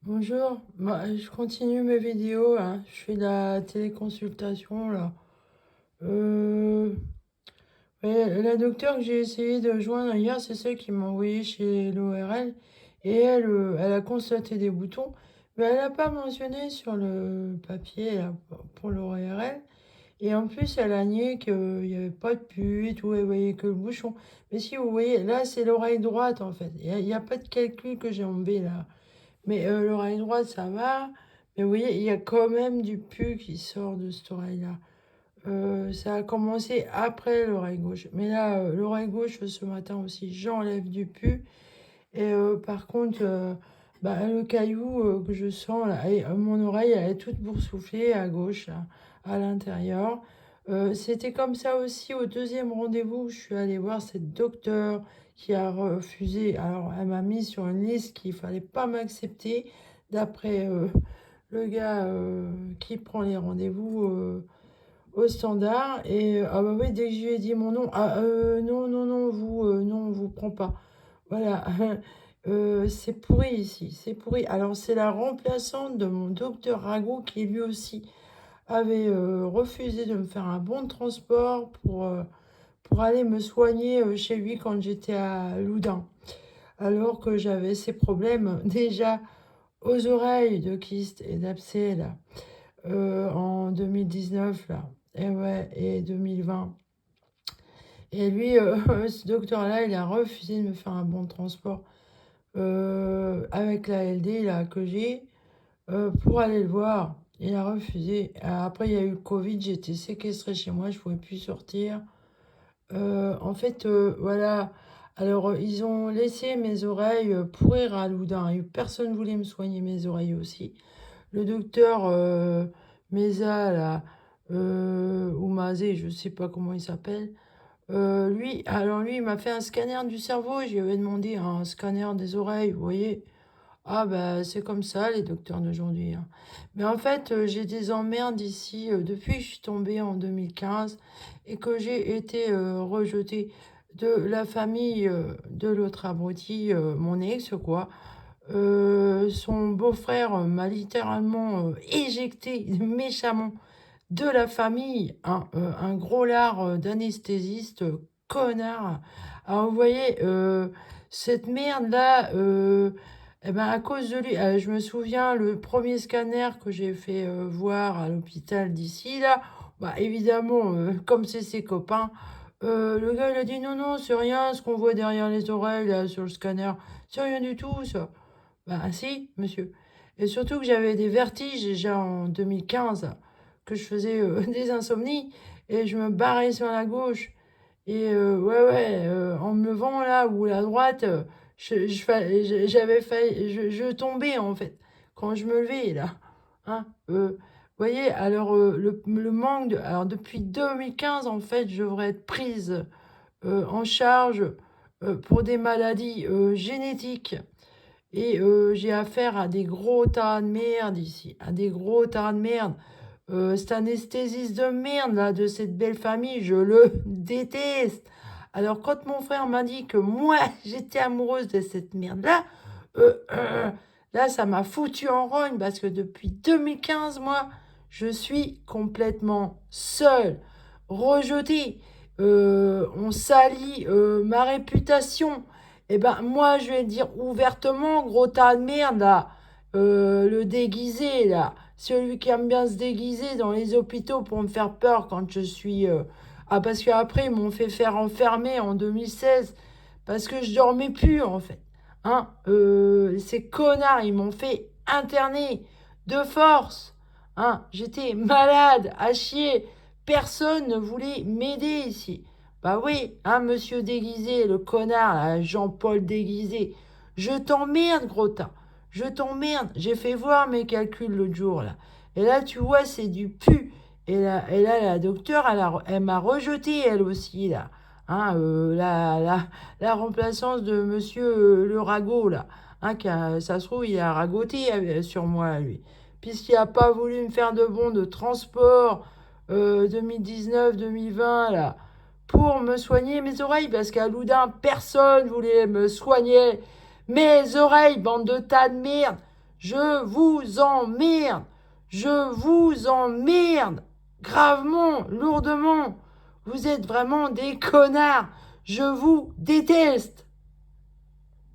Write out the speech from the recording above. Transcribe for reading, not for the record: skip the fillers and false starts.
Bonjour, je continue mes vidéos là. Je fais de la téléconsultation là. Euh, la docteure que j'ai essayé de joindre hier, c'est celle qui m'a envoyé chez l'ORL et elle a constaté des boutons, mais elle n'a pas mentionné sur le papier là, pour l'ORL. Et en plus, elle a nié qu'il n'y avait pas de pus et tout, elle voyait que le bouchon. Mais si vous voyez, là c'est l'oreille droite en fait. Il y a pas de calcul que j'ai enlevé là. Mais l'oreille droite, ça va. Mais vous voyez, il y a quand même du pus qui sort de cette oreille-là. Ça a commencé après l'oreille gauche. Mais là, l'oreille gauche, ce matin aussi, j'enlève du pus. Et par contre, le caillou que je sens, là, mon oreille, elle est toute boursouflée à gauche, là, à l'intérieur. C'était comme ça aussi au deuxième rendez-vous où je suis allée voir cette docteure qui a refusé. Alors, elle m'a mis sur une liste qu'il fallait pas m'accepter d'après le gars qui prend les rendez-vous au standard. Et ah bah oui, dès que je lui ai dit mon nom, non, non, non, non, on vous prend pas. Voilà. C'est pourri ici, c'est pourri. Alors, c'est la remplaçante de mon docteur Rago qui lui aussi avait refusé de me faire un bon de transport pour aller me soigner chez lui quand j'étais à Loudun. Alors que j'avais ces problèmes déjà aux oreilles de kyste et d'abcès là, en 2019 là, et ouais, et 2020. Et lui, ce docteur-là, il a refusé de me faire un bon de transport avec la LD là, que j'ai pour aller le voir. Il a refusé. Après, il y a eu le Covid, j'étais séquestrée chez moi, je ne pouvais plus sortir. En fait, voilà. Alors, ils ont laissé mes oreilles pourrir à Loudun. Et personne ne voulait me soigner mes oreilles aussi. Le docteur Mesa, là, ou Mazé, je ne sais pas comment il s'appelle. Lui, il m'a fait un scanner du cerveau. Je lui avais demandé un scanner des oreilles, vous voyez. Ah bah c'est comme ça les docteurs d'aujourd'hui, hein. Mais en fait, j'ai des emmerdes ici depuis que je suis tombée en 2015 et que j'ai été rejetée de la famille de l'autre abruti, mon ex quoi. Son beau-frère m'a littéralement éjecté méchamment de la famille, un gros lard d'anesthésiste, connard. Alors vous voyez, cette merde-là, eh ben, à cause de lui, je me souviens, le premier scanner que j'ai fait voir à l'hôpital d'ici, là, bah évidemment, comme c'est ses copains, le gars il a dit non, non, c'est rien, ce qu'on voit derrière les oreilles, là, sur le scanner, c'est rien du tout, ça. Bah si, monsieur. Et surtout que j'avais des vertiges déjà en 2015, que je faisais des insomnies, et je me barrais sur la gauche. Et ouais, ouais, en me levant là, ou la droite, j'avais failli, je tombais en fait, quand je me levais là. Hein, voyez, alors le manque de... Alors depuis 2015, en fait, je devrais être prise en charge pour des maladies génétiques. Et j'ai affaire à des gros tas de merde ici, à des gros tas de merde. Cet anesthésiste de merde là, de cette belle famille, je le déteste. Alors quand mon frère m'a dit que moi j'étais amoureuse de cette merde là, là ça m'a foutu en rogne parce que depuis 2015 moi je suis complètement seule, rejetée. On salit ma réputation. Eh ben, moi, je vais le dire ouvertement, gros tas de merde, là. Le déguisé, là. Celui qui aime bien se déguiser dans les hôpitaux pour me faire peur quand je suis... Ah, parce qu'après, ils m'ont fait faire enfermer en 2016 parce que je dormais plus, en fait. Hein, ces connards, ils m'ont fait interner de force. Hein, j'étais malade, à chier. Personne ne voulait m'aider ici. Bah oui, hein, monsieur déguisé, le connard, là, Jean-Paul déguisé. Je t'emmerde, gros tas. Je t'emmerde. J'ai fait voir mes calculs l'autre jour, là. Et là, tu vois, c'est du pu. Et là, la docteure, elle m'a rejeté, elle aussi, là. Hein, la remplaçante de monsieur le ragot, là. Hein, ça se trouve, il a ragoté sur moi, lui. Puisqu'il n'a pas voulu me faire de bons de transport 2019-2020, là, pour me soigner mes oreilles, parce qu'à Loudun, personne voulait me soigner Mes oreilles, bande de tas de merde. Je vous emmerde. Je vous emmerde. Gravement, lourdement. Vous êtes vraiment des connards. Je vous déteste.